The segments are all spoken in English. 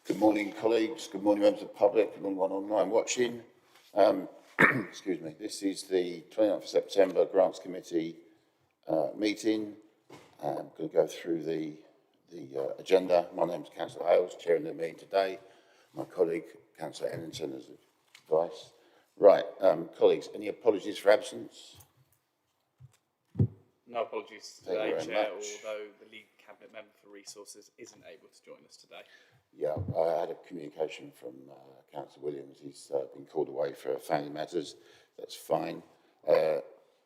Good morning, colleagues. Good morning, members of the public. Good morning, one online watching. Excuse me. This is the 29th of September Grants Committee meeting. I'm going to go through the agenda. My name is Councillor Hales, chairing the meeting today. My colleague, Councillor Ellington, as advice. Right, colleagues, any apologies for absence? No apologies today, Chair, although the Lead Cabinet Member for Resources isn't able to join us today. Yeah, I had a communication from Councillor Williams. He's been called away for family matters. That's fine.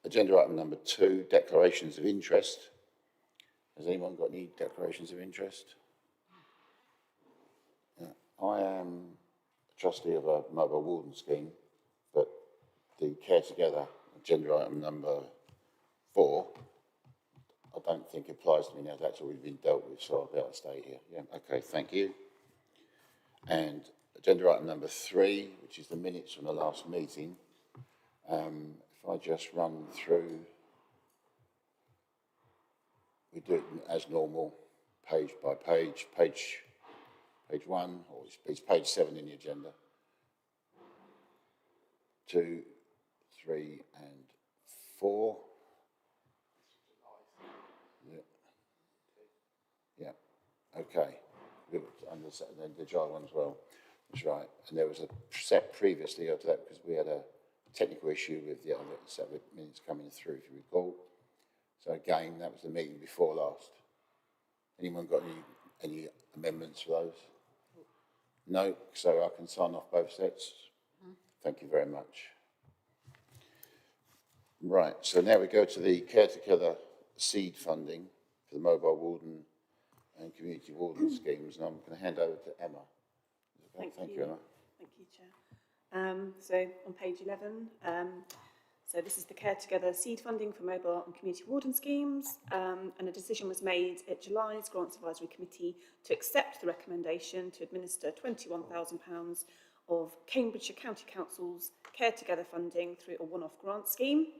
Agenda item number 2, declarations of interest. Has anyone got any declarations of interest? Yeah. I am a trustee of a mobile warden scheme, but the Care Together, agenda item number 4, I don't think applies to me now. That's already been dealt with, so I'll be able to stay here. Yeah, okay, thank you. And agenda item number 3, which is the minutes from the last meeting. If I just run through, we do it as normal, page by page. Page 1, or it's page 7 in the agenda. 2, 3, and 4. Yeah. Okay. And the July one as well. That's right. And there was a set previously to that because we had a technical issue with the other set of minutes coming through, if you recall. So again, that was the meeting before last. Anyone got any amendments for those? No. So I can sign off both sets. Thank you very much. Right. So now we go to the Care Together seed funding for the mobile warden and community warden schemes, and I'm going to hand over to Emma. Thank you, Emma. Thank you, Chair. So on page 11, so this is the Care Together seed funding for mobile and community warden schemes, and a decision was made at July's Grants Advisory Committee to accept the recommendation to administer £21,000 of Cambridgeshire County Council's Care Together funding through a one-off grant scheme.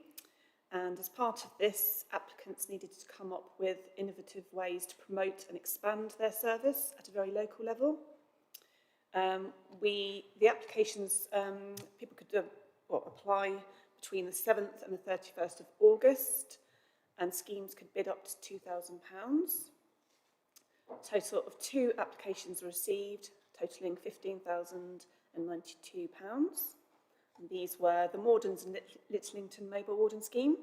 And as part of this, applicants needed to come up with innovative ways to promote and expand their service at a very local level. The applications, people could apply between the 7th and the 31st of August, and schemes could bid up to £2,000. A total of 2 applications were received, totalling £15,092. And these were the Mordens and Littlington Mobile Warden Scheme,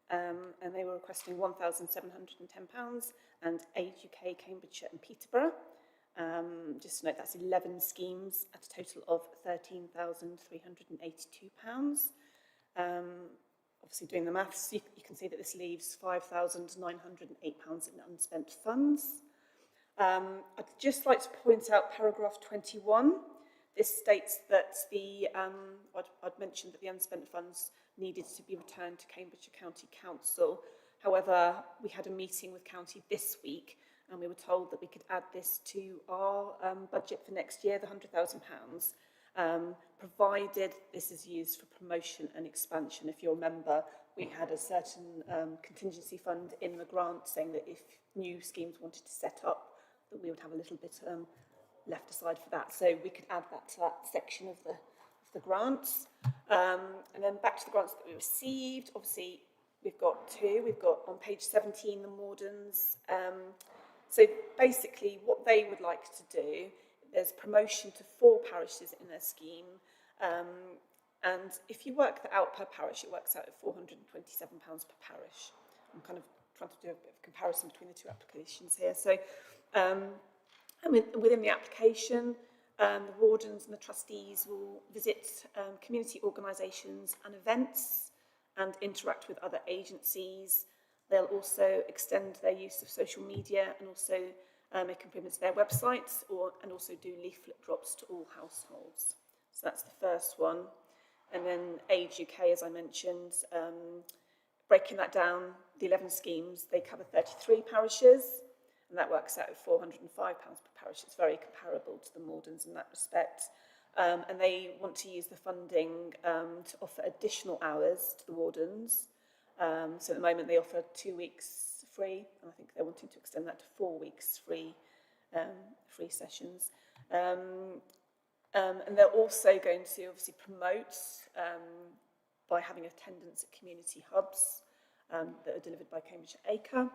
and they were requesting £1,710, and Age UK, Cambridgeshire and Peterborough. Just to note, that's 11 schemes at a total of £13,382. Obviously, doing the maths, you can see that this leaves £5,908 in unspent funds. I'd just like to point out paragraph 21. This states that I'd mentioned that the unspent funds needed to be returned to Cambridgeshire County Council. However, we had a meeting with County this week, and we were told that we could add this to our budget for next year, the £100,000, provided this is used for promotion and expansion. If you remember, we had a certain contingency fund in the grant saying that if new schemes wanted to set up, that we would have a little bit left aside for that, so we could add that to that section of the grants. And then back to the grants that we received. Obviously, we've got 2. We've got on page 17 the Mordens. So basically, what they would like to do, there's promotion to 4 parishes in their scheme, and if you work that out per parish, it works out at £427 per parish. I'm kind of trying to do a bit of comparison between the 2 applications here. So. And within the application, the wardens and the trustees will visit community organisations and events and interact with other agencies. They'll also extend their use of social media and also make improvements to their websites and also do leaflet drops to all households. So that's the first one. And then Age UK, as I mentioned, breaking that down, the 11 schemes, they cover 33 parishes. And that works out at £405 per parish. It's very comparable to the Mordens in that respect. And they want to use the funding to offer additional hours to the wardens. So at the moment they offer 2 weeks free, and I think they're wanting to extend that to 4 weeks free sessions. And they're also going to obviously promote by having attendance at community hubs that are delivered by Cambridge Acre.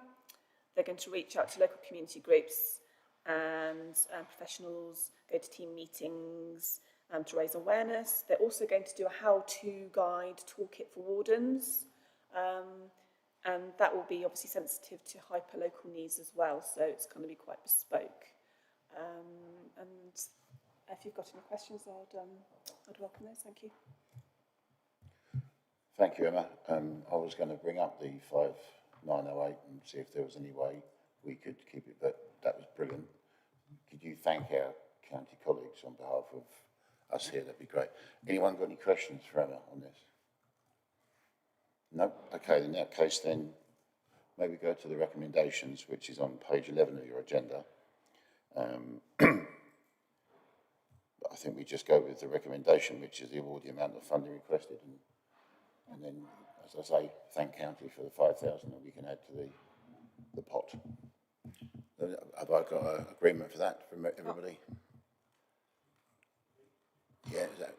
They're going to reach out to local community groups and professionals, go to team meetings to raise awareness. They're also going to do a how-to guide toolkit for wardens, and that will be obviously sensitive to hyper-local needs as well, so it's going to be quite bespoke. And if you've got any questions, I'd welcome those. Thank you. Thank you, Emma. I was going to bring up the 5908 and see if there was any way we could keep it, but that was brilliant. Could you thank our county colleagues on behalf of us here? That'd be great. Anyone got any questions for Emma on this? No? Okay, in that case then, maybe go to the recommendations, which is on page 11 of your agenda. But I think we just go with the recommendation, which is the award the amount of funding requested, and then, as I say, thank county for the 5,000 that we can add to the pot. Have I got an agreement for that from everybody? Yeah, is that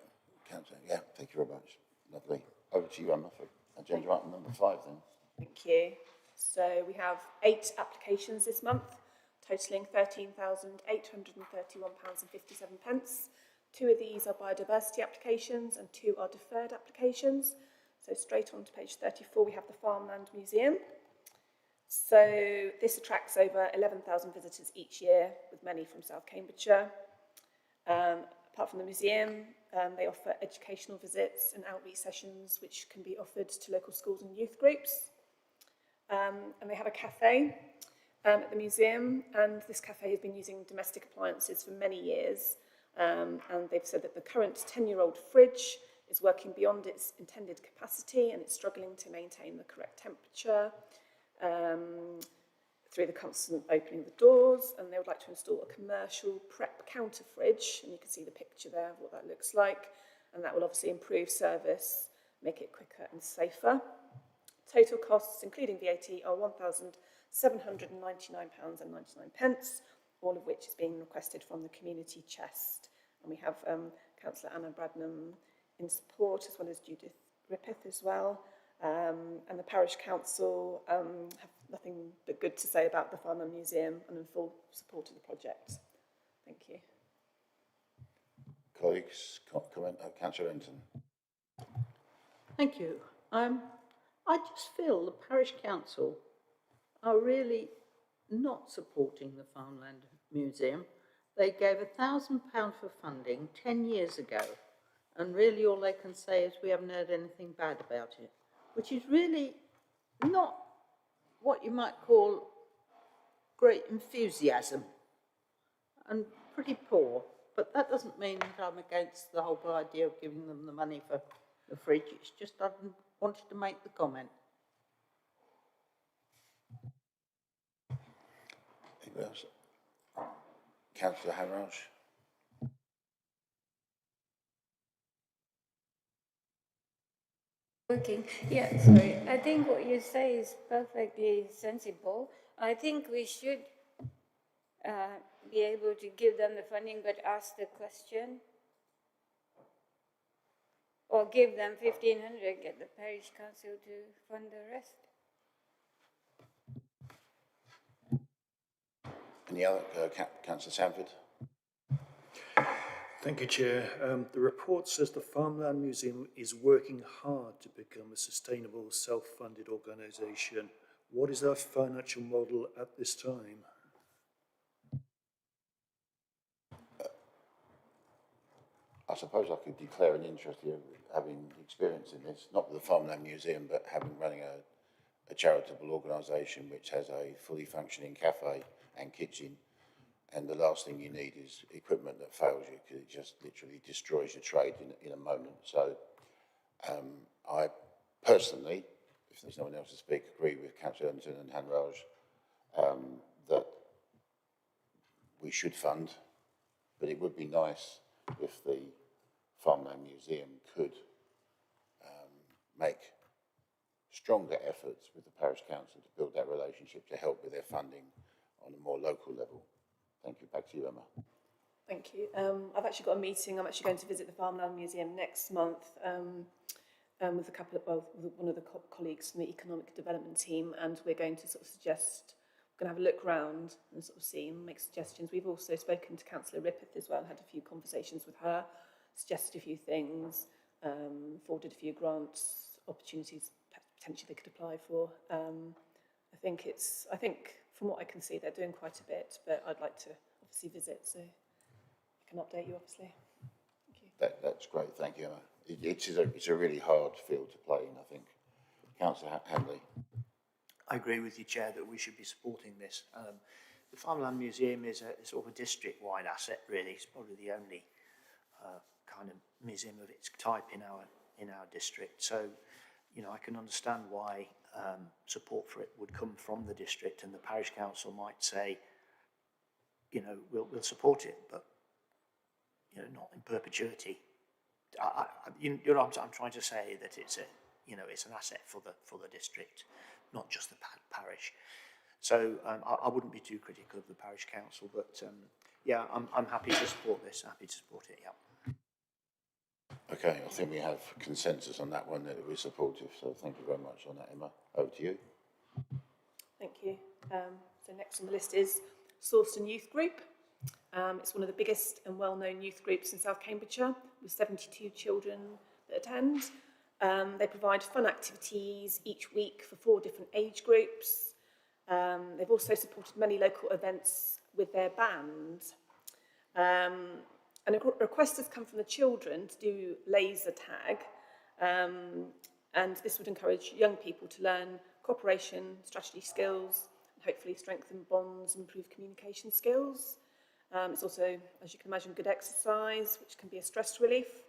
councillor? Yeah, thank you very much. Lovely. Over to you, Emma, for agenda item number 5 then. Thank you. So we have 8 applications this month, totalling £13,831.57. 2 of these are biodiversity applications and 2 are deferred applications. So straight on to page 34, we have the Farmland Museum. So this attracts over 11,000 visitors each year, with many from South Cambridgeshire. Apart from the museum, they offer educational visits and outreach sessions, which can be offered to local schools and youth groups. And they have a cafe at the museum, and this cafe has been using domestic appliances for many years. And they've said that the current 10-year-old fridge is working beyond its intended capacity, and it's struggling to maintain the correct temperature through the constant opening of the doors. And they would like to install a commercial prep counter fridge, and you can see the picture there of what that looks like, and that will obviously improve service, make it quicker and safer. Total costs, including VAT, are £1,799.99, all of which is being requested from the community chest. And we have Councillor Anna Bradnam in support, as well as Judith Rippeth as well. And the Parish Council have nothing but good to say about the Farmland Museum and in full support of the project. Thank you. Colleagues, comment? Councillor Renton. Thank you. I just feel the Parish Council are really not supporting the Farmland Museum. They gave £1,000 for funding 10 years ago, and really all they can say is we haven't heard anything bad about it, which is really not what you might call great enthusiasm, and pretty poor. But that doesn't mean that I'm against the whole idea of giving them the money for the fridge. It's just I wanted to make the comment. Anyone else? Councillor Harraj. Working. Yeah, sorry. I think what you say is perfectly sensible. I think we should be able to give them the funding, but ask the question, or give them 1,500, get the parish council to fund the rest. Any other? Councillor Sanford. Thank you, Chair. The report says the Farmland Museum is working hard to become a sustainable, self-funded organisation. What is our financial model at this time? I suppose I could declare an interest here, having experience in this, not with the Farmland Museum, but running a charitable organisation which has a fully functioning cafe and kitchen. And the last thing you need is equipment that fails you, because it just literally destroys your trade in a moment. So I personally, if there's no one else to speak, agree with Councillor Ellington and Hanraj that we should fund, but it would be nice if the Farmland Museum could make stronger efforts with the Parish Council to build that relationship to help with their funding on a more local level. Thank you. Back to you, Emma. Thank you. I've actually got a meeting. I'm actually going to visit the Farmland Museum next month with a couple of, with one of the colleagues from the economic development team, and we're going to sort of suggest, we're going to have a look round and sort of see and make suggestions. We've also spoken to Councillor Rippeth as well, had a few conversations with her, suggested a few things, forwarded a few grants, opportunities potentially they could apply for. I think from what I can see, they're doing quite a bit, but I'd like to obviously visit, so I can update you, obviously. Thank you. That's great, thank you, Emma. It's a really hard field to play in, I think. Councillor Hanley. I agree with you, Chair, that we should be supporting this. The Farmland Museum is a sort of a district-wide asset, really. It's probably the only kind of museum of its type in our district. So, you know, I can understand why support for it would come from the district, and the parish council might say, you know, we'll support it, but you know, not in perpetuity. You know, I'm trying to say that it's it's an asset for the district, not just the parish. So I wouldn't be too critical of the parish council, but yeah, I'm happy to support this. Happy to support it. Yeah. Okay, I think we have consensus on that one, that we're supportive, so thank you very much on that, Emma. Over to you. Thank you. So next on the list is Sawston Youth Group. It's one of the biggest and well-known youth groups in South Cambridgeshire, with 72 children that attend. They provide fun activities each week for 4 different age groups. They've also supported many local events with their band. And a request has come from the children to do laser tag, and this would encourage young people to learn cooperation, strategy skills, and hopefully strengthen bonds and improve communication skills. It's also, as you can imagine, good exercise, which can be a stress relief.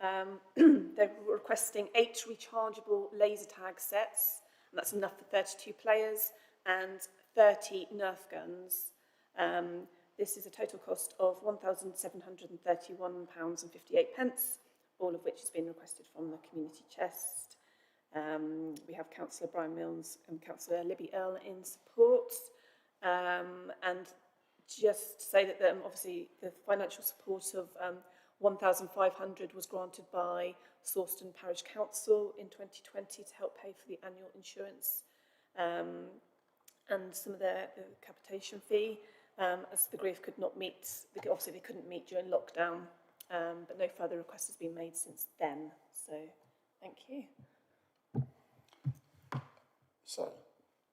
They're requesting 8 rechargeable laser tag sets, and that's enough for 32 players, and 30 Nerf guns. This is a total cost of £1,731.58, all of which has been requested from the community chest. We have Councillor Brian Milnes and Councillor Libby Earle in support. And just to say that obviously the financial support of 1,500 was granted by Sawston Parish Council in 2020 to help pay for the annual insurance and some of the capitation fee. As the group could not meet, obviously they couldn't meet during lockdown, but no further request has been made since then. So, thank you. So,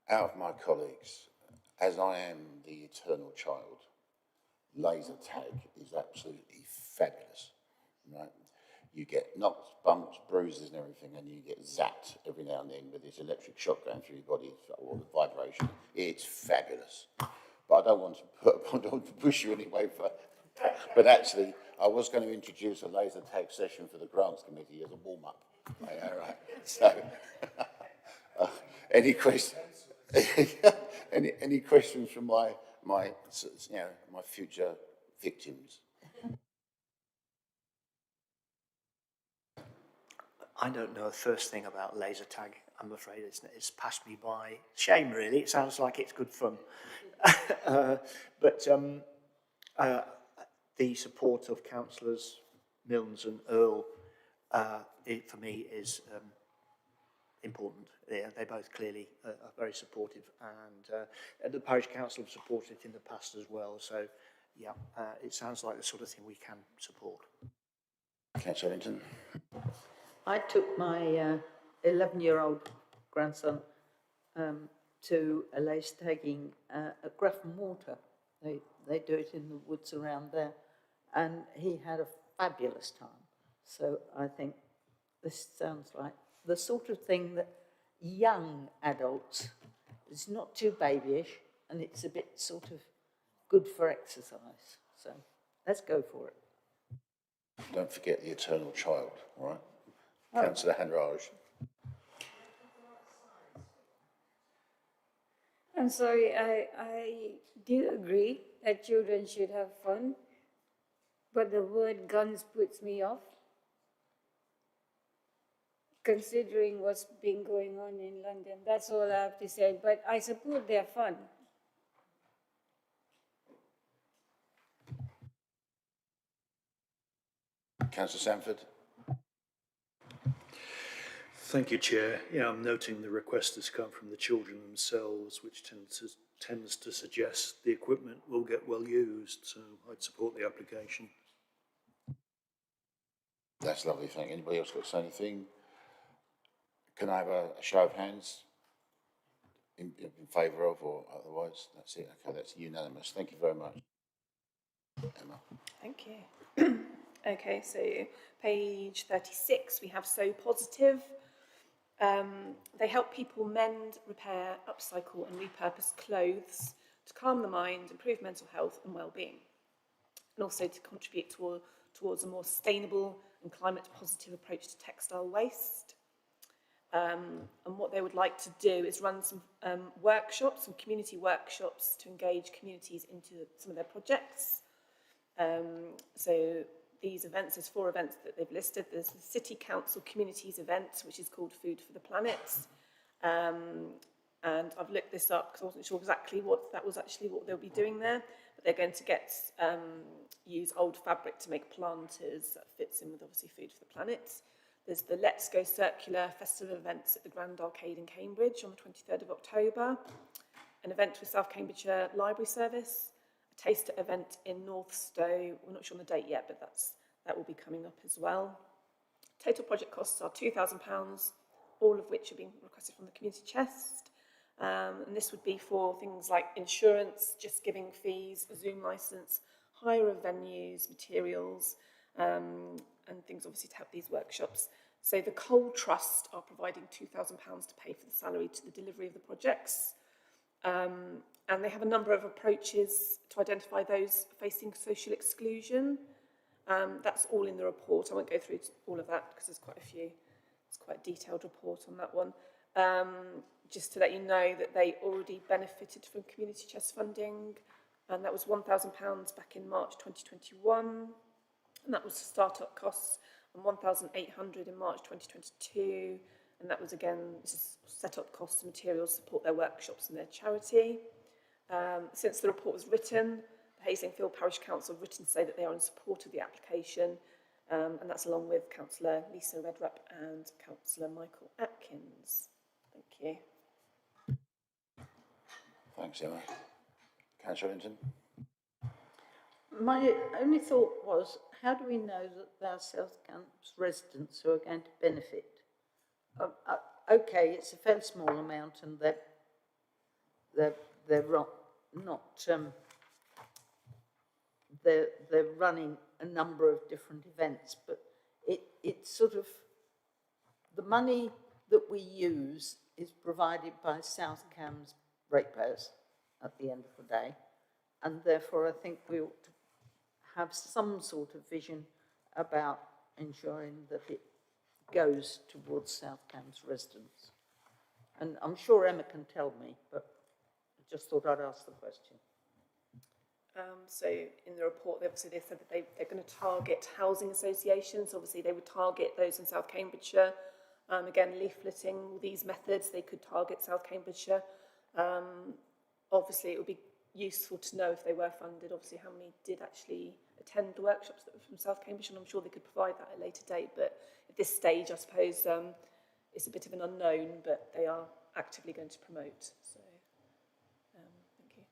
out of my colleagues, as I am the eternal child, laser tag is absolutely fabulous, right? You get knocks, bumps, bruises and everything, and you get zapped every now and then with this electric shock going through your body, or the vibration. It's fabulous. But I don't want to push you anyway. But actually, I was going to introduce a laser tag session for the grants committee as a warm-up. All right. So, any questions? any questions from my future victims? I don't know the first thing about laser tag. I'm afraid it's passed me by. Shame, really. It sounds like it's good fun. But the support of councillors Milnes and Earle, for me, is important. They both clearly are very supportive, and the parish council have supported it in the past as well. So, yeah, it sounds like the sort of thing we can support. Councillor Ellington. I took my 11-year-old grandson to a laser tagging at Grafton Water. They do it in the woods around there, and he had a fabulous time. So I think this sounds like the sort of thing that young adults, it's not too babyish, and it's a bit sort of good for exercise. So let's go for it. Don't forget the eternal child, all right? Councillor Hanraj. I'm sorry, I do agree that children should have fun, but the word guns puts me off, considering what's been going on in London. That's all I have to say, but I support their fun. Councillor Sanford? Thank you, Chair. Yeah, I'm noting the request has come from the children themselves, which tends to suggest the equipment will get well used, so I'd support the application. That's lovely, thank you. Anybody else got to say anything? Can I have a show of hands in favour of or otherwise? That's it. Okay, that's unanimous. Thank you very much. Emma. Thank you. Okay, so page 36, we have So Positive. They help people mend, repair, upcycle and repurpose clothes to calm the mind, improve mental health and well-being, and also to contribute towards a more sustainable and climate positive approach to textile waste. And what they would like to do is run some workshops, some community workshops to engage communities into some of their projects. So these events, there's 4 events that they've listed. There's the City Council Communities event, which is called Food for the Planet. And I've looked this up because I wasn't sure exactly what they'll be doing there. But they're going to use old fabric to make planters that fits in with obviously Food for the Planet. There's the Let's Go Circular festival events at the Grand Arcade in Cambridge on the 23rd of October. An event with South Cambridgeshire Library Service. A taster event in North Stowe. We're not sure on the date yet, but that will be coming up as well. Total project costs are £2,000, all of which are being requested from the community chest. And this would be for things like insurance, just giving fees, a Zoom licence, hire of venues, materials, and things obviously to help these workshops. So the Coal Trust are providing £2,000 to pay for the salary to the delivery of the projects. And they have a number of approaches to identify those facing social exclusion. That's all in the report. I won't go through all of that because there's quite a few. It's quite a detailed report on that one. Just to let you know that they already benefited from community chest funding, and that was £1,000 back in March 2021, and that was start-up costs, and 1,800 in March 2022, and that was again set-up costs and materials to support their workshops and their charity. Since the report was written, the Haslingfield Parish Council have written to say that they are in support of the application, and that's along with Councillor Lisa Redrup and Councillor Michael Atkins. Thank you. Thanks, Emma. Councillor Linton? My only thought was, how do we know that our South Camps residents who are going to benefit? Okay, it's a fairly small amount, and they're running a number of different events, but it's sort of the money that we use is provided by South Cams ratepayers at the end of the day, and therefore I think we ought to have some sort of vision about ensuring that it goes towards South Cams residents. And I'm sure Emma can tell me, but I just thought I'd ask the question. So in the report, they said that they're going to target housing associations. Obviously, they would target those in South Cambridgeshire. Again, leafleting, all these methods, they could target South Cambridgeshire. Obviously, it would be useful to know if they were funded, obviously how many did actually attend the workshops that were from South Cambridgeshire, and I'm sure they could provide that at a later date. But at this stage, I suppose it's a bit of an unknown, but they are actively going to promote. So, thank you.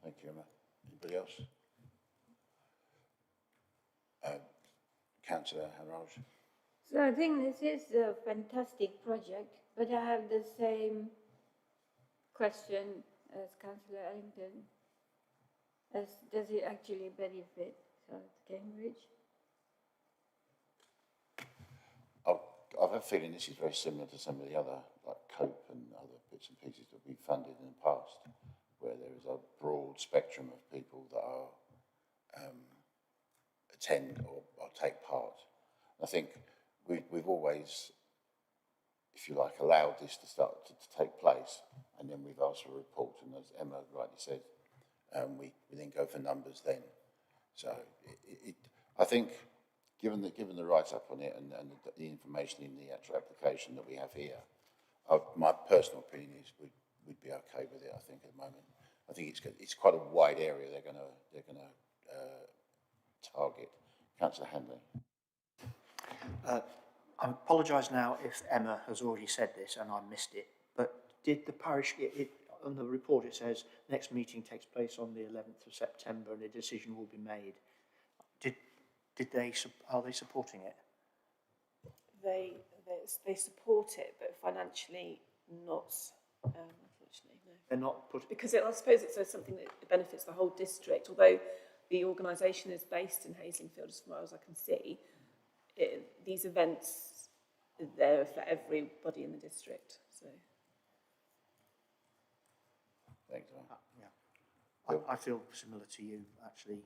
Thank you, Emma. Anybody else? Councillor Haraj? So I think this is a fantastic project, but I have the same question as Councillor Ellington. Does it actually benefit South Cambridge? I've a feeling this is very similar to some of the other, like COPE and other bits and pieces that we've funded in the past, where there is a broad spectrum of people that are attend or take part. I think we've always, if you like, allowed this to start to take place, and then we've asked for a report, and as Emma rightly said, we then go for numbers then. So I think, given the write-up on it and the information in the actual application that we have here, my personal opinion is we'd be okay with it. I think at the moment, I think it's quite a wide area they're going to target. Councillor Handley. I apologise now if Emma has already said this and I missed it, but did the parish, on the report it says next meeting takes place on the 11th of September and a decision will be made. Are they supporting it? They support it, but financially not, unfortunately, no. They're not put. Because I suppose it's something that benefits the whole district, although the organisation is based in Haslingfield, as far as I can see. These events are there for everybody in the district. So. Thanks, Emma. Yeah. I feel similar to you, actually,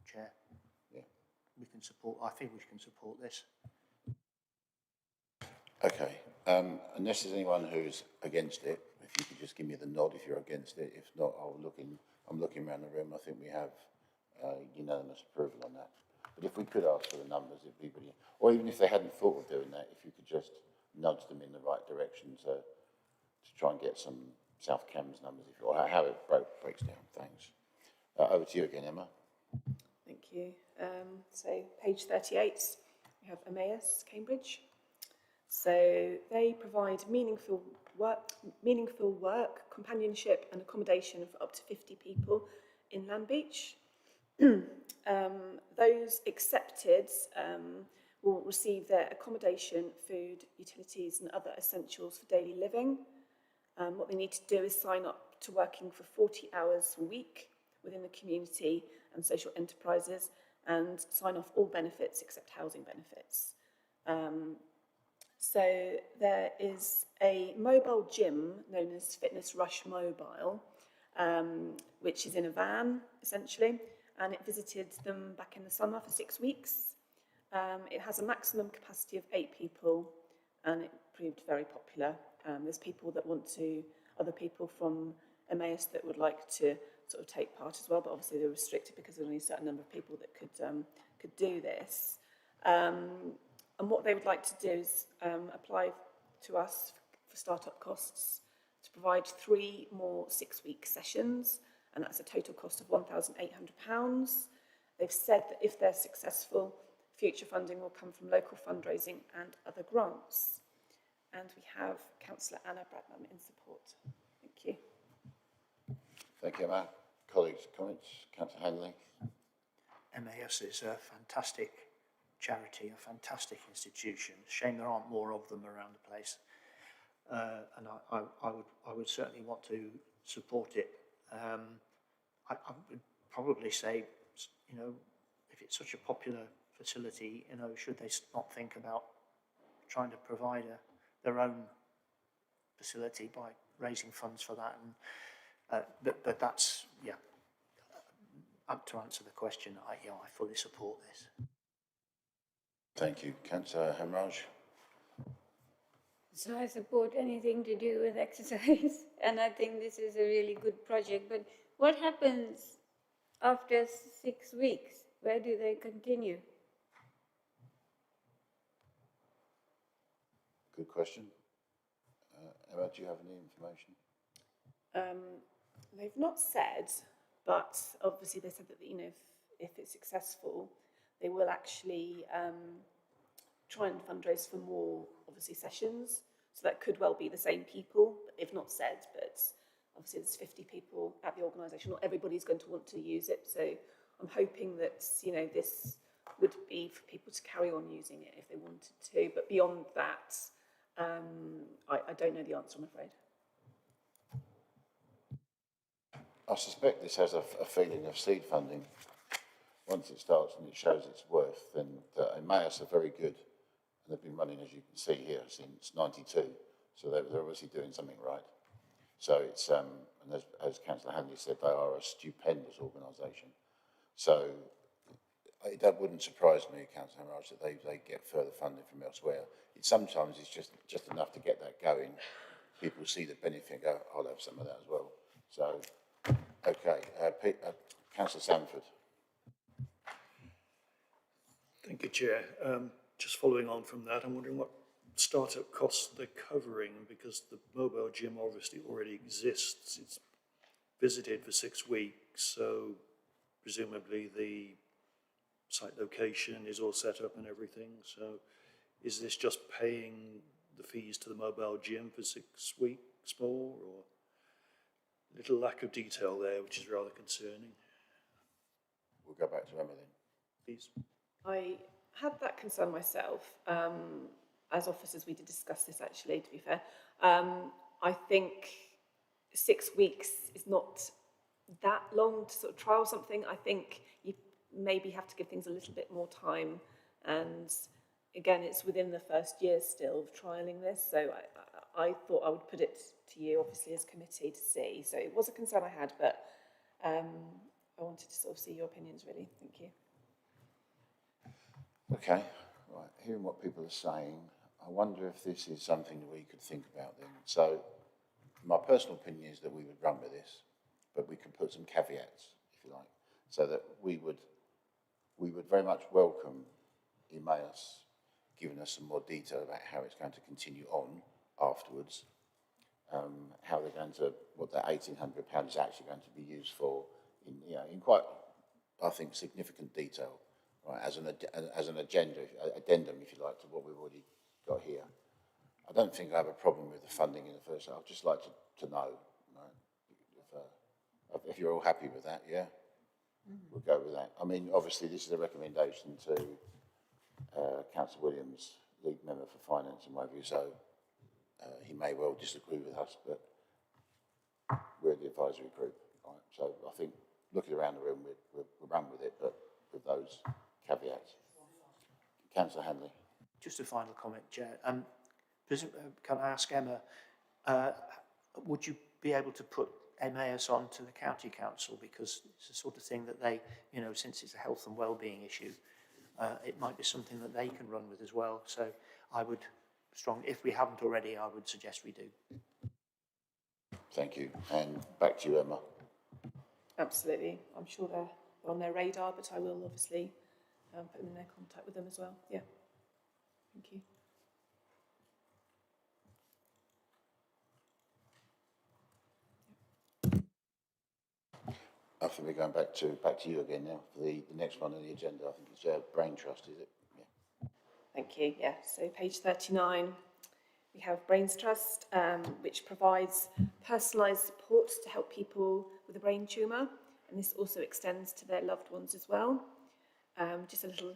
Chair. Yeah. I think we can support this. Okay, unless there's anyone who's against it, if you could just give me the nod if you're against it. If not, I'm looking around the room. I think we have unanimous approval on that. But if we could ask for the numbers, it'd be brilliant. Or even if they hadn't thought of doing that, if you could just nudge them in the right direction to try and get some South Cambs numbers, if you or how it breaks down. Thanks. Over to you again, Emma. Thank you. So page 38, we have Emmaus, Cambridge. So they provide meaningful work, companionship and accommodation for up to 50 people in Land Beach. Those accepted will receive their accommodation, food, utilities and other essentials for daily living. What they need to do is sign up to working for 40 hours a week within the community and social enterprises and sign off all benefits except housing benefits. So there is a mobile gym known as Fitness Rush Mobile, which is in a van, essentially, and it visited them back in the summer for 6 weeks. It has a maximum capacity of 8 people, and it proved very popular. There's people that other people from Emmaus that would like to sort of take part as well, but obviously they're restricted because there's only a certain number of people that could do this. And what they would like to do is apply to us for start-up costs to provide 3 more 6-week sessions, and that's a total cost of £1,800. They've said that if they're successful, future funding will come from local fundraising and other grants. And we have Councillor Anna Bradnam in support. Thank you. Thank you, Emma. Colleagues, comments? Councillor Hanley. Emmaus is a fantastic charity, a fantastic institution. Shame there aren't more of them around the place. And I would certainly want to support it. I would probably say, if it's such a popular facility, should they not think about trying to provide their own facility by raising funds for that? And but that's up to answer the question. I fully support this. Thank you. Councillor Hamraj. So I support anything to do with exercise, and I think this is a really good project. But what happens after 6 weeks? Where do they continue? Good question. Emma, do you have any information? They've not said, but obviously they said that if it's successful, they will actually try and fundraise for more, obviously, sessions. So that could well be the same people, if not said, but obviously there's 50 people at the organisation. Not everybody's going to want to use it, so I'm hoping that, this would be for people to carry on using it if they wanted to. But beyond that, I don't know the answer, I'm afraid. I suspect this has a feeling of seed funding. Once it starts and it shows its worth, then Emmaus are very good. And they've been running, as you can see here, since '92. So they're obviously doing something right. So it's, and as Councillor Hanley said, they are a stupendous organisation. So that wouldn't surprise me, Councillor Hamraj, that they get further funding from elsewhere. Sometimes it's just enough to get that going. People see the benefit and go, I'll have some of that as well. So, okay, Councillor Sanford. Thank you, Chair. Just following on from that, I'm wondering what startup costs they're covering, because the mobile gym obviously already exists. It's visited for 6 weeks, so presumably the site location is all set up and everything. So is this just paying the fees to the mobile gym for 6 weeks more, or a little lack of detail there, which is rather concerning? We'll go back to Emma then. Please. I had that concern myself. As officers, we did discuss this actually, to be fair. I think 6 weeks is not that long to sort of trial something. I think you maybe have to give things a little bit more time. And again, it's within the first year still of trialling this. So I thought I would put it to you, obviously, as committee to see. So it was a concern I had, but I wanted to sort of see your opinions, really. Thank you. Okay, right, hearing what people are saying, I wonder if this is something that we could think about then. So, my personal opinion is that we would run with this, but we could put some caveats, if you like, so that we would very much welcome Emmaus giving us some more detail about how it's going to continue on afterwards, how they're going to, what that £1,800 is actually going to be used for, in quite, I think, significant detail. Right, as an addendum, if you like, to what we've already got here. I don't think I have a problem with the funding in the first. I'd just like to know, if you're all happy with that, yeah? We'll go with that. I mean, obviously, this is a recommendation to Councillor Williams, League Member for Finance and what have you, so he may well disagree with us, but we're the advisory group, right? So I think, looking around the room, we'll run with it, but with those caveats. Councillor Hanley. Just a final comment, Chair. Can I ask Emma, would you be able to put Emmaus on to the County Council, because it's the sort of thing that they, since it's a health and wellbeing issue, it might be something that they can run with as well. So I would if we haven't already, I would suggest we do. Thank you. And back to you, Emma. Absolutely. I'm sure they're on their radar, but I will obviously put them in their contact with them as well. Yeah. Thank you. I think we're going back to you again now for the next one on the agenda. I think it's Brain Trust, is it? Yeah. Thank you. Yeah. So page 39, we have Brains Trust, which provides personalised support to help people with a brain tumour, and this also extends to their loved ones as well. Just a little,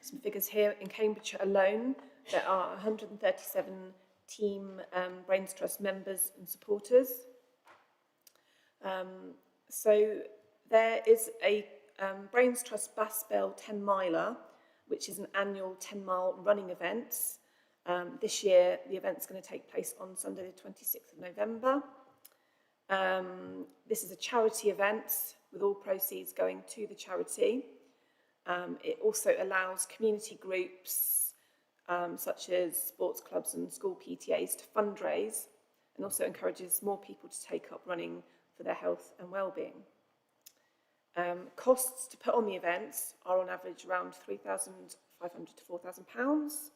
some figures here. In Cambridgeshire alone, there are 137 team Brains Trust members and supporters. So there is a Brains Trust Baspell 10 miler, which is an annual 10-mile running event. This year, the event's going to take place on Sunday, the 26th of November. This is a charity event with all proceeds going to the charity. It also allows community groups, such as sports clubs and school PTAs, to fundraise, and also encourages more people to take up running for their health and well-being. Costs to put on the events are on average around £3,500 to £4,000,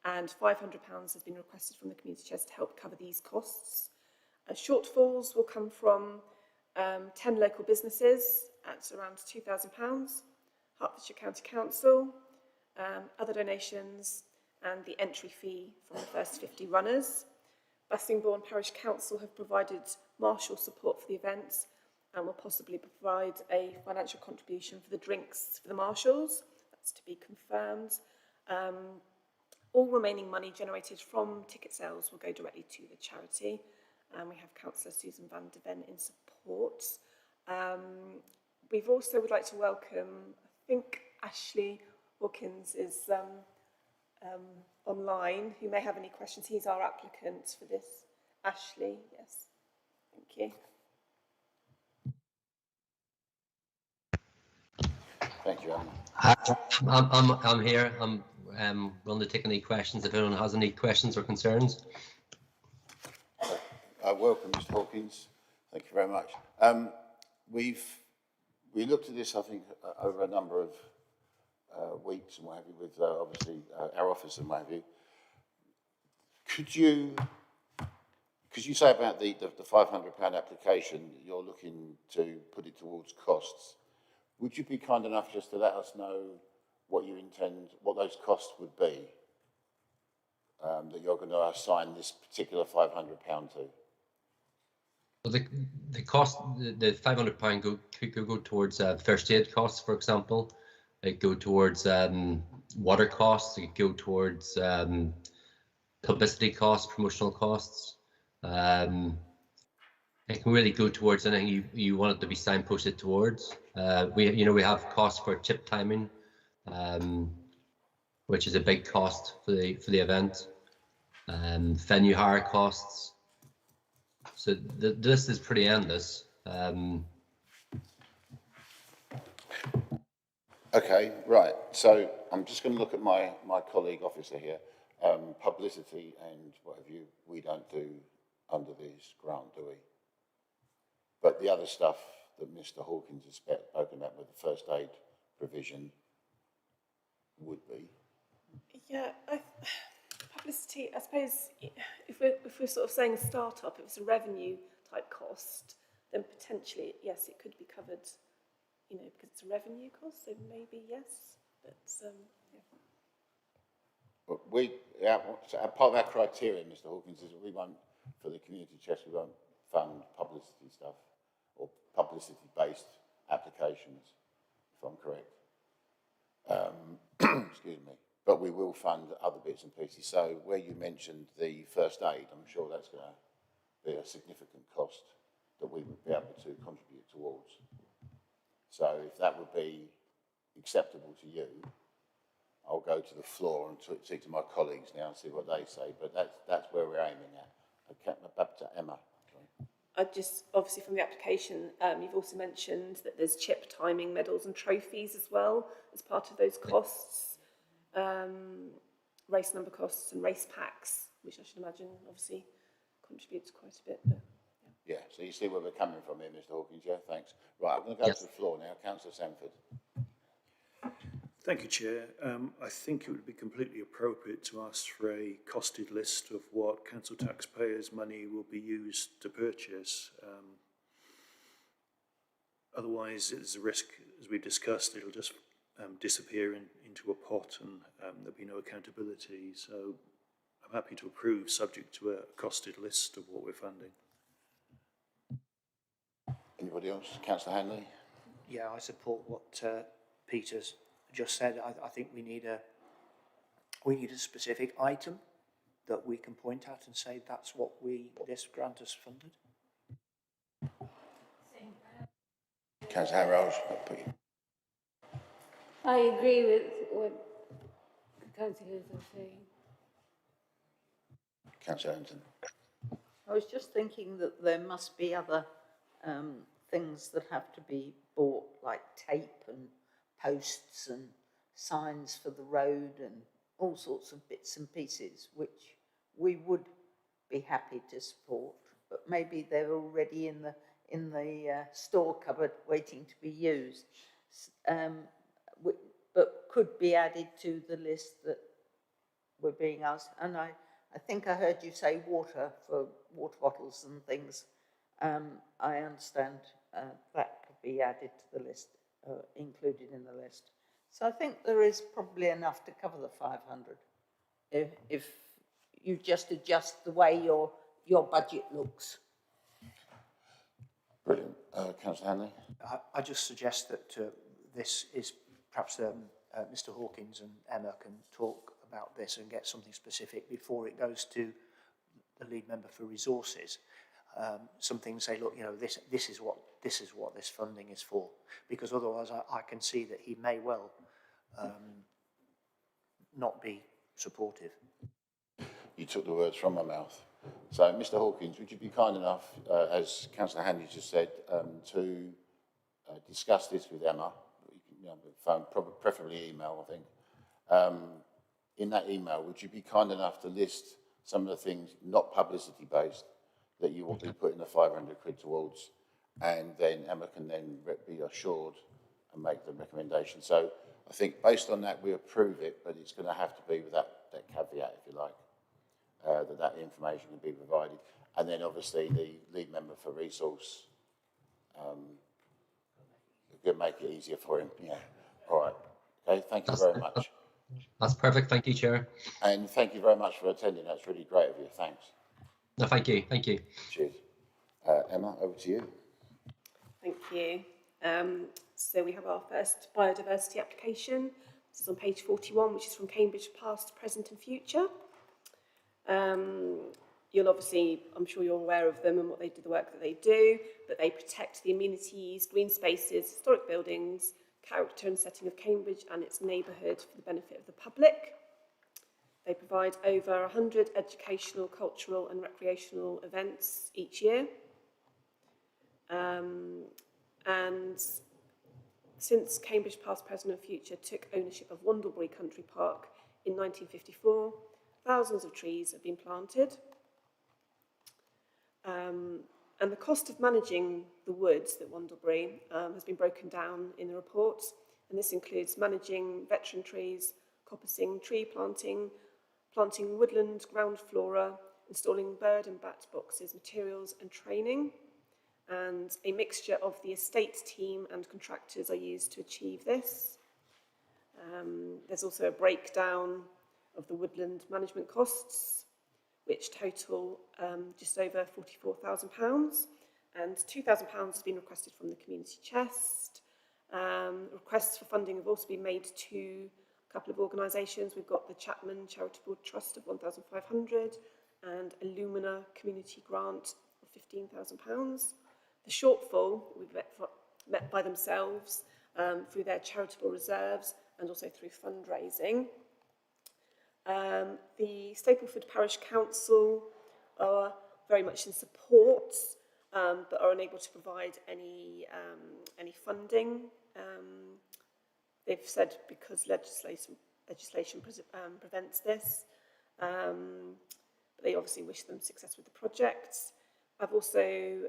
and £500 has been requested from the community chest to help cover these costs. Shortfalls will come from 10 local businesses at around £2,000, Hertfordshire County Council, other donations, and the entry fee from the first 50 runners. Bassingbourn Parish Council have provided marshal support for the events and will possibly provide a financial contribution for the drinks for the marshals. That's to be confirmed. All remaining money generated from ticket sales will go directly to the charity. And we have Councillor Susan van de Ven in support. We've also would like to welcome, I think Ashley Hawkins is online, who may have any questions. He's our applicant for this. Ashley, yes. Thank you. Thank you, Emma. I'm here. I'm willing to take any questions if anyone has any questions or concerns. Welcome, Mr. Hawkins. Thank you very much. We looked at this, I think, over a number of weeks and what have you, with obviously our office and what have you. Could you say about the £500 application, you're looking to put it towards costs? Would you be kind enough just to let us know what you intend, what those costs would be that you're going to assign this particular £500 to? Well, the cost, the £500 could go towards first aid costs, for example. It could go towards water costs. It could go towards publicity costs, promotional costs. It can really go towards anything you want it to be signposted towards. We have costs for chip timing, which is a big cost for the event. Venue hire costs. So the list is pretty endless. Okay, right. So I'm just going to look at my colleague officer here. Publicity and what have you, we don't do under this grant, do we? But the other stuff that Mr. Hawkins has spoken about with the first aid provision would be. Yeah, publicity, I suppose, if we're sort of saying a start-up, if it's a revenue type cost, then potentially, yes, it could be covered, because it's a revenue cost, so maybe yes, but yeah. But part of our criteria, Mr. Hawkins, is that we won't, for the community chest, we won't fund publicity stuff or publicity-based applications, if I'm correct. Excuse me. But we will fund other bits and pieces. So where you mentioned the first aid, I'm sure that's going to be a significant cost that we would be able to contribute towards. So if that would be acceptable to you, I'll go to the floor and speak to my colleagues now and see what they say. But that's where we're aiming at. Okay, back to Emma. Obviously from the application, you've also mentioned that there's chip timing, medals and trophies as well as part of those costs. Race number costs and race packs, which I should imagine obviously contributes quite a bit. But yeah, so you see where we're coming from here, Mr. Hawkins, yeah? Thanks. Right, I'm going to go to the floor now. Councillor Sanford. Thank you, Chair. I think it would be completely appropriate to ask for a costed list of what council taxpayers' money will be used to purchase. Otherwise, there's a risk, as we discussed, it'll just disappear into a pot and there'll be no accountability. So I'm happy to approve, subject to a costed list of what we're funding. Anybody else? Councillor Hanley? Yeah, I support what Peter's just said. I think we need a specific item that we can point at and say that's what this grant has funded. Councillor Harrow's. I agree with what the councillors are saying. Councillor Hampton. I was just thinking that there must be other things that have to be bought, like tape and posts and signs for the road and all sorts of bits and pieces, which we would be happy to support, but maybe they're already in the store cupboard waiting to be used, but could be added to the list that we're being asked. And I think I heard you say water for water bottles and things. I understand that could be added to the list, included in the list. So I think there is probably enough to cover the 500 if you just adjust the way your budget looks. Brilliant. Councillor Hanley? I just suggest that this is perhaps Mr. Hawkins and Emma can talk about this and get something specific before it goes to the lead member for resources. Something say, look, this is what this funding is for, because otherwise I can see that he may well not be supportive. You took the words from my mouth. So, Mr. Hawkins, would you be kind enough, as Councillor Hanley just said, to discuss this with Emma? Phone, preferably email, I think. In that email, would you be kind enough to list some of the things not publicity based that you want to be putting the 500 quid towards, and then Emma can then be assured and make the recommendation. So I think based on that we approve it, but it's going to have to be with that caveat, if you like, that information can be provided, and then obviously the lead member for resource could make it easier for him. Yeah. All right. Okay, thank you very much. That's perfect. Thank you, Chair. And thank you very much for attending. That's really great of you. Thanks. No, thank you. Thank you. Cheers. Emma, over to you. Thank you. So we have our first biodiversity application. This is on page 41, which is from Cambridge Past, Present and Future. You'll obviously, I'm sure you're aware of them and what they do, the work that they do, but they protect the amenities, green spaces, historic buildings, character and setting of Cambridge and its neighbourhood for the benefit of the public. They provide over 100 educational, cultural and recreational events each year. And since Cambridge Past, Present and Future took ownership of Wandlebury Country Park in 1954, thousands of trees have been planted. And the cost of managing the woods at Wandlebury has been broken down in the report, and this includes managing veteran trees, coppicing, tree planting, planting woodland, ground flora, installing bird and bat boxes, materials and training. And a mixture of the estate team and contractors are used to achieve this. There's also a breakdown of the woodland management costs, which total just over £44,000, and £2,000 has been requested from the community chest. Requests for funding have also been made to a couple of organisations. We've got the Chapman Charitable Trust of £1,500 and Illumina Community Grant of £15,000. The shortfall will be met by themselves through their charitable reserves and also through fundraising. The Stapleford Parish Council are very much in support, but are unable to provide any funding. They've said because legislation prevents this, but they obviously wish them success with the project. I've also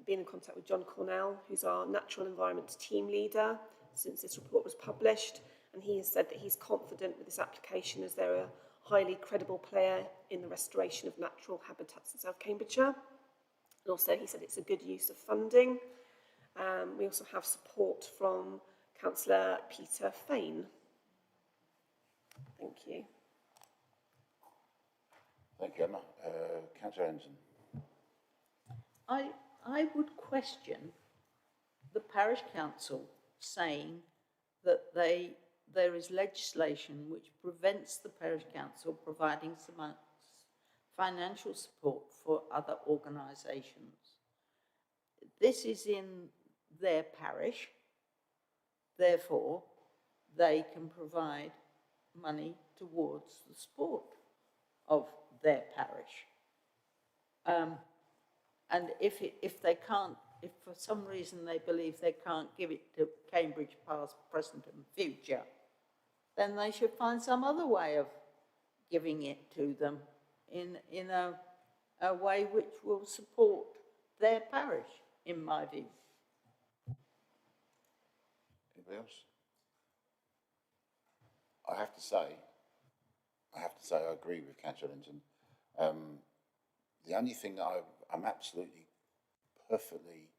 been in contact with John Cornell, who's our natural environment team leader since this report was published, and he has said that he's confident with this application as they're a highly credible player in the restoration of natural habitats in South Cambridgeshire. And also he said it's a good use of funding. We also have support from Councillor Peter Fain. Thank you. Thank you, Emma. Councillor Ensign. I would question the parish council saying that there is legislation which prevents the parish council providing some financial support for other organisations. This is in their parish, therefore they can provide money towards the support of their parish. And if for some reason they believe they can't give it to Cambridge Past, Present and Future, then they should find some other way of giving it to them in a way which will support their parish, in my view. Anybody else? I have to say I agree with Councillor Linton. The only thing that I'm absolutely perfectly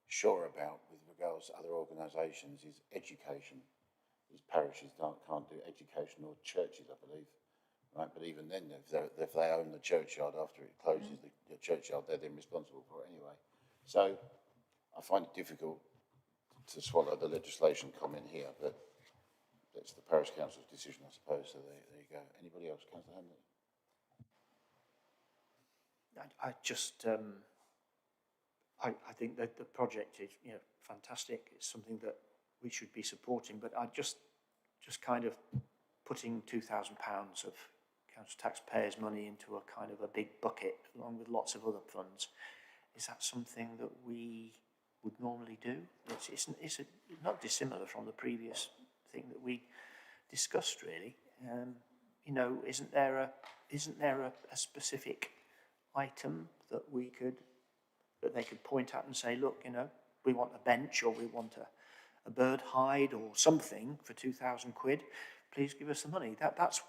sure about with regards to other organisations is education. These parishes can't do education, or churches, I believe, right? But even then, if they own the churchyard after it closes, the churchyard, they're then responsible for it anyway. So I find it difficult to swallow the legislation comment here, but that's the parish council's decision, I suppose. So there you go. Anybody else? Councillor Hamlin? I think that the project is, fantastic. It's something that we should be supporting, but I just kind of putting £2,000 of council taxpayers' money into a kind of a big bucket along with lots of other funds. Is that something that we would normally do? It's not dissimilar from the previous thing that we discussed, really. Isn't there a specific item that they could point at and say, look, we want a bench, or we want a bird hide or something for £2,000, please give us the money. That's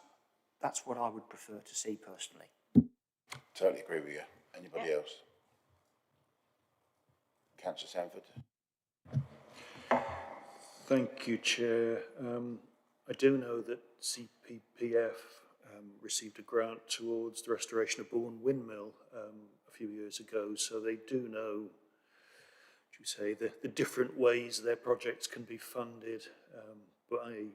what I would prefer to see personally. Totally agree with you. Anybody else? Councillor Sanford. Thank you, Chair. I do know that CPPF received a grant towards the restoration of Bourne Windmill a few years ago, so they do know, the different ways their projects can be funded by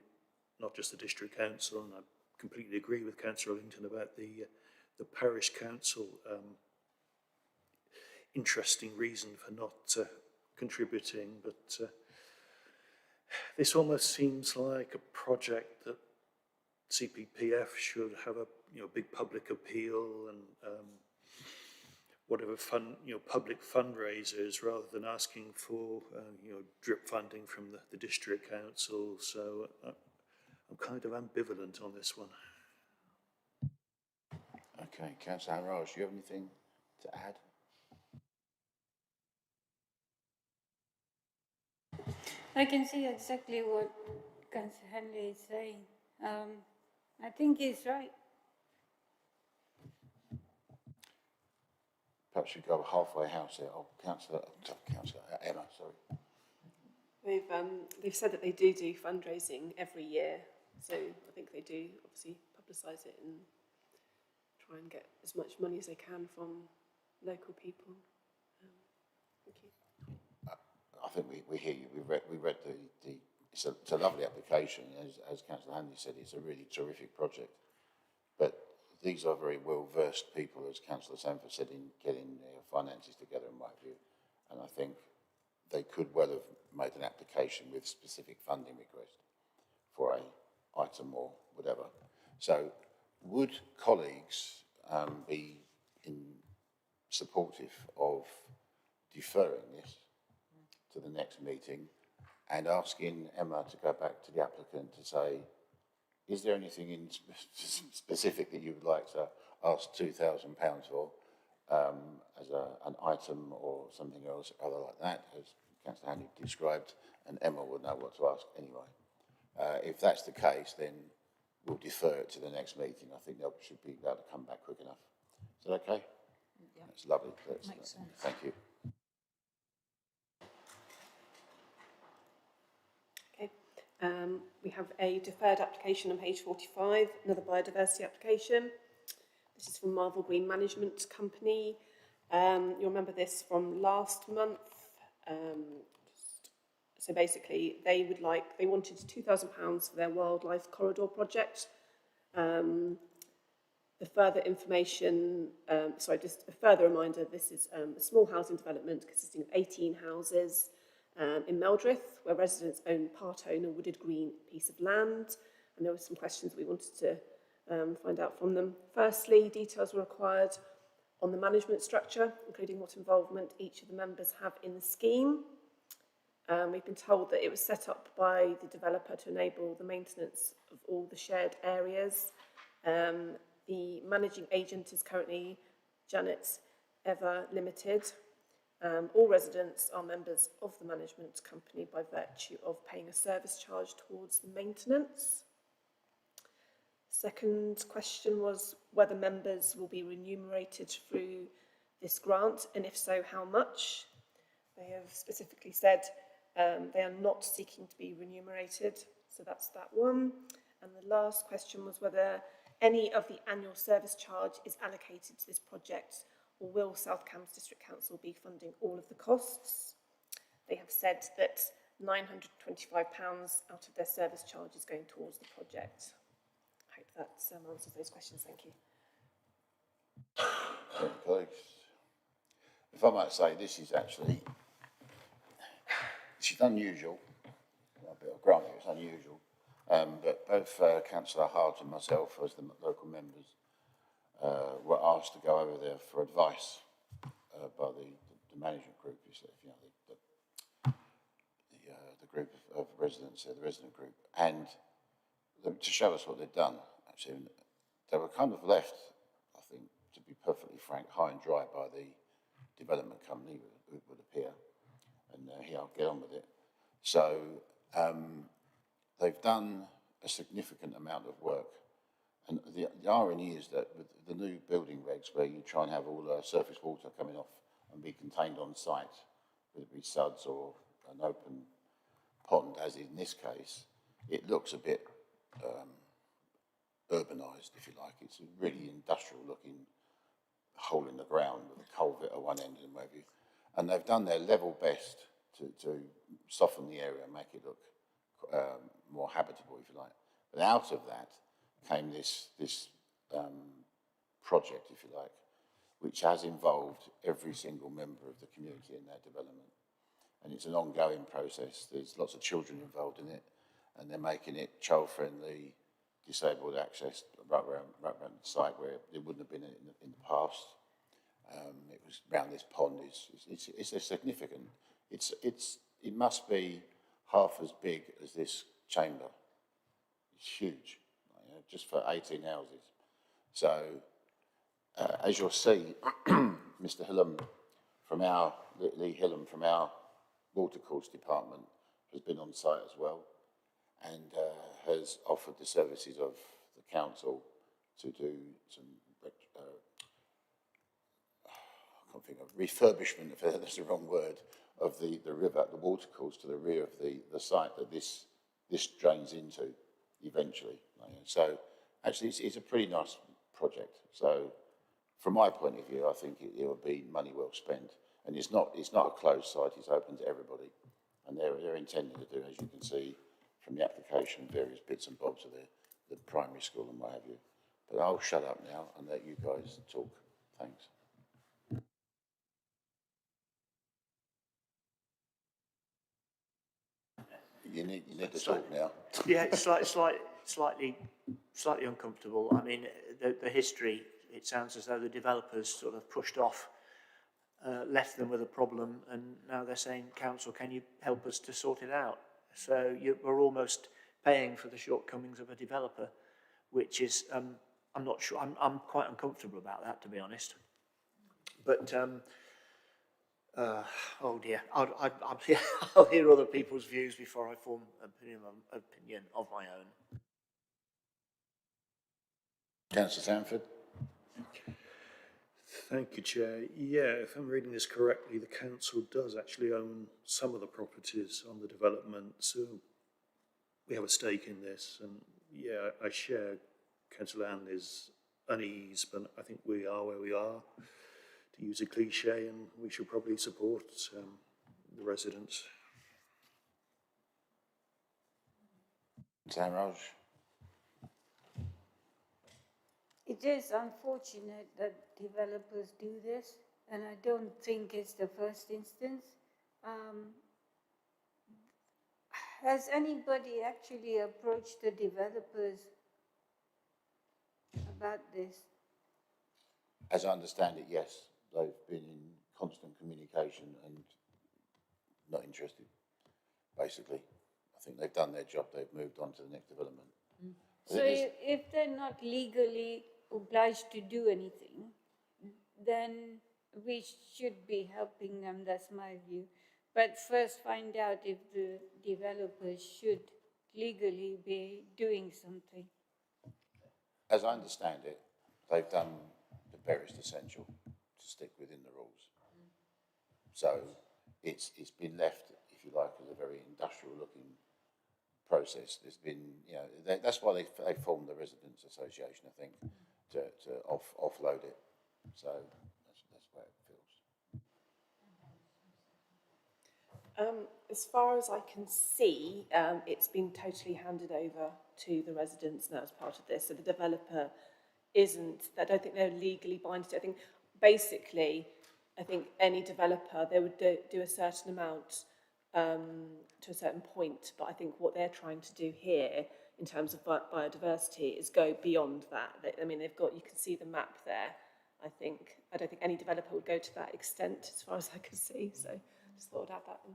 not just the district council, and I completely agree with Councillor Ellington about the parish council interesting reason for not contributing, but this almost seems like a project that CPPF should have a big public appeal and whatever public fundraisers, rather than asking for drip funding from the district council. So I'm kind of ambivalent on this one. Okay, Councillor Harraj, do you have anything to add? I can see exactly what Councillor Henley is saying. I think he's right. Perhaps we go halfway house here. Oh, Councillor Emma, sorry. They've said that they do fundraising every year, so I think they do obviously publicise it and try and get as much money as they can from local people. Thank you. I think we hear you. We read the it's a lovely application. As Councillor Hanley said, it's a really terrific project. But these are very well-versed people, as Councillor Sanford said, in getting their finances together, in my view. And I think they could well have made an application with specific funding request for a item or whatever. So would colleagues be supportive of deferring this to the next meeting and asking Emma to go back to the applicant to say, is there anything in specific that you would like to ask £2,000 for as an item or something else other like that, as Councillor Hanley described, and Emma would know what to ask anyway. If that's the case, then we'll defer it to the next meeting. I think they should be able to come back quick enough. Is that okay? Yeah. That's lovely. Makes sense. Thank you. Okay. We have a deferred application on page 45, another biodiversity application. This is from Marvel Green Management Company. You'll remember this from last month. So basically, they wanted £2,000 for their wildlife corridor project. The further information, just a further reminder, this is a small housing development consisting of 18 houses in Meldrith, where residents own a wooded green piece of land. And there were some questions we wanted to find out from them. Firstly, details were required on the management structure, including what involvement each of the members have in the scheme. We've been told that it was set up by the developer to enable the maintenance of all the shared areas. The managing agent is currently Janet Ever Limited. All residents are members of the management company by virtue of paying a service charge towards the maintenance. Second question was whether members will be remunerated through this grant, and if so, how much. They have specifically said they are not seeking to be remunerated, so that's that one. And the last question was whether any of the annual service charge is allocated to this project, or will South Cambs District Council be funding all of the costs? They have said that £925 out of their service charge is going towards the project. I hope that answers those questions. Thank you. Thank you, colleagues. If I might say, this is unusual. I'll grant you it's unusual. But both Councillor Hart and myself, as the local members, were asked to go over there for advice by the management group, the group of residents, the resident group, and to show us what they'd done. Actually, they were kind of left, I think, to be perfectly frank, high and dry by the development company, it would appear, and here I'll get on with it. So they've done a significant amount of work, and the irony is that with the new building regs, where you try and have all surface water coming off and be contained on site, whether it be suds or an open pond, as in this case, it looks a bit urbanised, if you like. It's a really industrial-looking hole in the ground with a culvert at one end and what have you. And they've done their level best to soften the area and make it look more habitable, if you like. But out of that came this project, if you like, which has involved every single member of the community in that development. And it's an ongoing process. There's lots of children involved in it, and they're making it child-friendly, disabled access right around the site where it wouldn't have been in the past. It was around this pond. It's a significant. It must be half as big as this chamber. It's huge, you know, just for 18 houses. So, as you'll see, Mr. Hillam Lee Hillam from our watercourse department has been on site as well, and has offered the services of the council to do some, I can't think of, refurbishment, if that's the wrong word, of the river, the watercourse to the rear of the site that this drains into eventually. So actually it's a pretty nice project. So from my point of view, I think it would be money well spent. And it's not a closed site, it's open to everybody. And they're intending to do, as you can see from the application, various bits and bobs of the primary school and what have you. But I'll shut up now and let you guys talk. Thanks. You need to talk now. Yeah, it's slightly uncomfortable. I mean, the history, it sounds as though the developers sort of pushed off, left them with a problem, and now they're saying, council, can you help us to sort it out? So we're almost paying for the shortcomings of a developer, which is, I'm not sure, I'm quite uncomfortable about that, to be honest. But, oh dear, I'll hear other people's views before I form an opinion of my own. Councillor Sanford. Thank you, Chair. Yeah, if I'm reading this correctly, the council does actually own some of the properties on the development, so we have a stake in this. And yeah, I share Councillor Anley's unease, but I think we are where we are, to use a cliche, and we should probably support the residents. Samraj. It is unfortunate that developers do this, and I don't think it's the first instance. Has anybody actually approached the developers about this? As I understand it, yes. They've been in constant communication and not interested, basically. I think they've done their job. They've moved on to the next development. Mm. So if they're not legally obliged to do anything, then we should be helping them, that's my view. But first find out if the developers should legally be doing something. As I understand it, they've done the barest essential to stick within the rules. So it's been left, if you like, as a very industrial-looking process. There's been, you know, that's why they formed the Residents Association, I think, to offload it. So that's where it feels. As far as I can see, it's been totally handed over to the residents now as part of this. So the developer isn't, I don't think they're legally binded. I think basically, any developer, they would do a certain amount to a certain point, but I think what they're trying to do here in terms of biodiversity is go beyond that. I mean, they've got, you can see the map there. I don't think any developer would go to that extent as far as I can see, so just thought I'd add that in.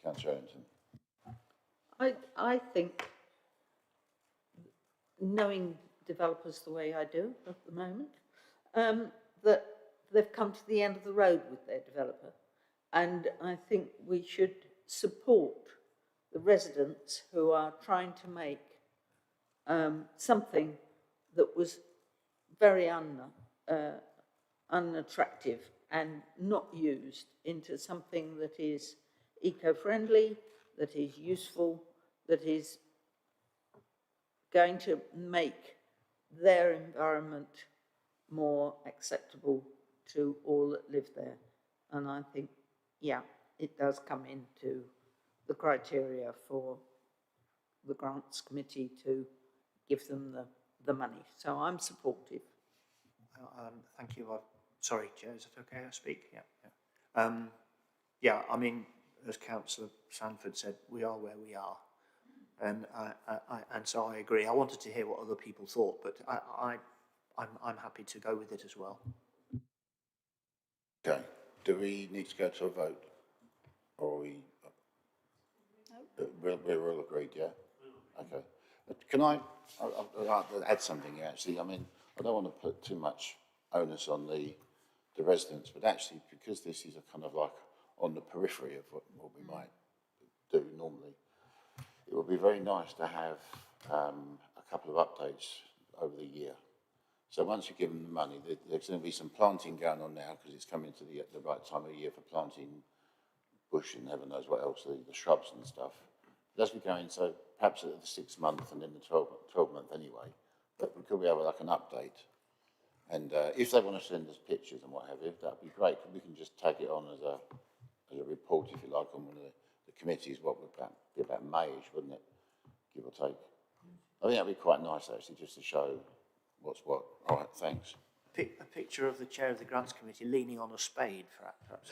Councillor Errington. I think, knowing developers the way I do at the moment, that they've come to the end of the road with their developer. And I think we should support the residents who are trying to make something that was very unattractive and not used into something that is eco-friendly, that is useful, that is going to make their environment more acceptable to all that live there. And I think, yeah, it does come into the criteria for the grants committee to give them the money. So I'm supportive. Thank you. Sorry, Chair, is it okay I speak? Yeah. Yeah, I mean, as Councillor Sanford said, we are where we are. And so I agree. I wanted to hear what other people thought, but I'm happy to go with it as well. Okay. Do we need to go to a vote? Or are we... No. We're all agreed, yeah? Okay. Can I'd like to add something here, actually? I mean, I don't want to put too much onus on the residents, but actually, because this is a kind of like on the periphery of what we might do normally, it would be very nice to have a couple of updates over the year. So once you give them the money, there's going to be some planting going on now because it's coming to the right time of year for planting bush and heaven knows what else, the shrubs and stuff. But as we go in, so perhaps at the 6th month and then the 12th month anyway, but could we have like an update? And if they want to send us pictures and what have you, that'd be great. We can just tag it on as a report, if you like, on one of the committees. What would be about Mayish, wouldn't it? Give or take. I think that'd be quite nice, actually, just to show what's what. All right, thanks. A picture of the chair of the grants committee leaning on a spade, perhaps.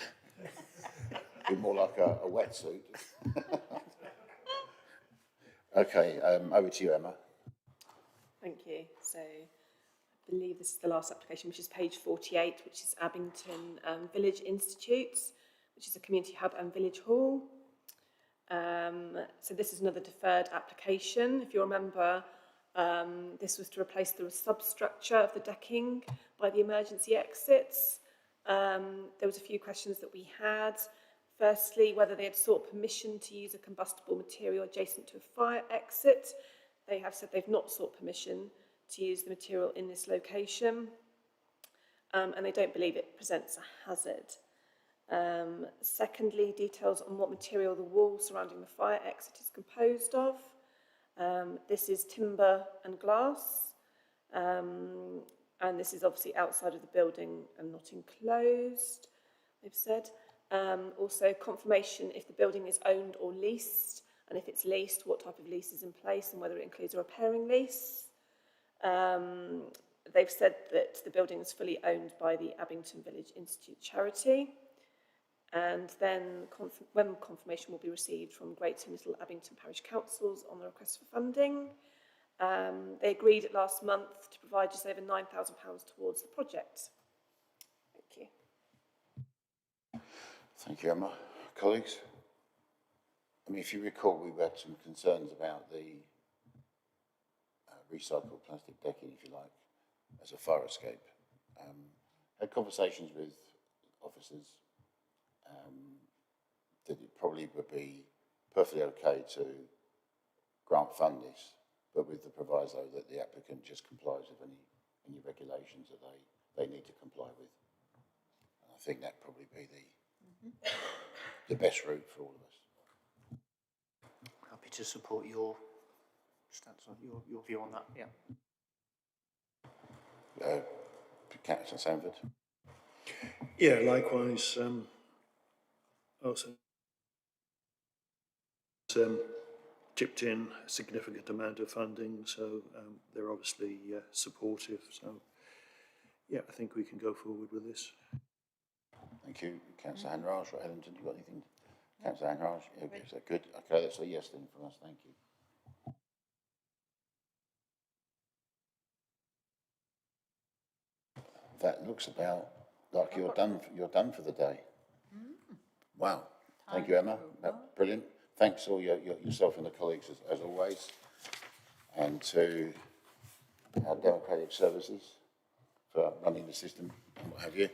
Be more like a wetsuit. Okay, over to you, Emma. Thank you. So I believe this is the last application, which is page 48, which is Abington Village Institutes, which is a community hub and village hall. So this is another deferred application. If you remember, this was to replace the substructure of the decking by the emergency exits. There was a few questions that we had. Firstly, whether they had sought permission to use a combustible material adjacent to a fire exit. They have said they've not sought permission to use the material in this location, and they don't believe it presents a hazard. Secondly, details on what material the wall surrounding the fire exit is composed of. This is timber and glass, and this is obviously outside of the building and not enclosed, they've said. Also, confirmation if the building is owned or leased, and if it's leased, what type of lease is in place and whether it includes a repairing lease. They've said that the building is fully owned by the Abington Village Institute charity. And then when confirmation will be received from Great and Little Abington Parish Councils on the request for funding. They agreed last month to provide just over £9,000 towards the project. Thank you. Thank you, Emma. Colleagues? I mean, if you recall, we had some concerns about the recycled plastic decking, if you like, as a fire escape. Had conversations with officers that it probably would be perfectly okay to grant fund this, but with the proviso that the applicant just complies with any regulations that they need to comply with. And I think that'd probably be the best route for all of us. Happy to support your stance on your view on that. Yeah. Councillor Sanford. Yeah, likewise. Also chipped in a significant amount of funding, so they're obviously supportive. So, yeah, I think we can go forward with this. Thank you, Councillor Hanraj. Ellington, you got anything? Councillor Hanraj? Okay, is that good? Okay, that's a yes then from us. Thank you. That looks about like you're done for the day. Wow. Thank you, Emma. Brilliant. Thanks all yourself and the colleagues as always, and to our democratic services for running the system and what have you.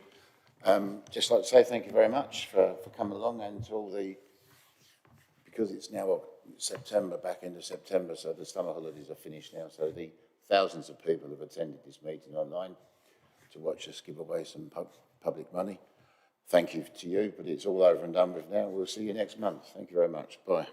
Just like to say thank you very much for coming along, and to all because it's now September, back end of September, so the summer holidays are finished now, so the thousands of people have attended this meeting online to watch us give away some public money. Thank you to you, but it's all over and done with now. We'll see you next month. Thank you very much. Bye.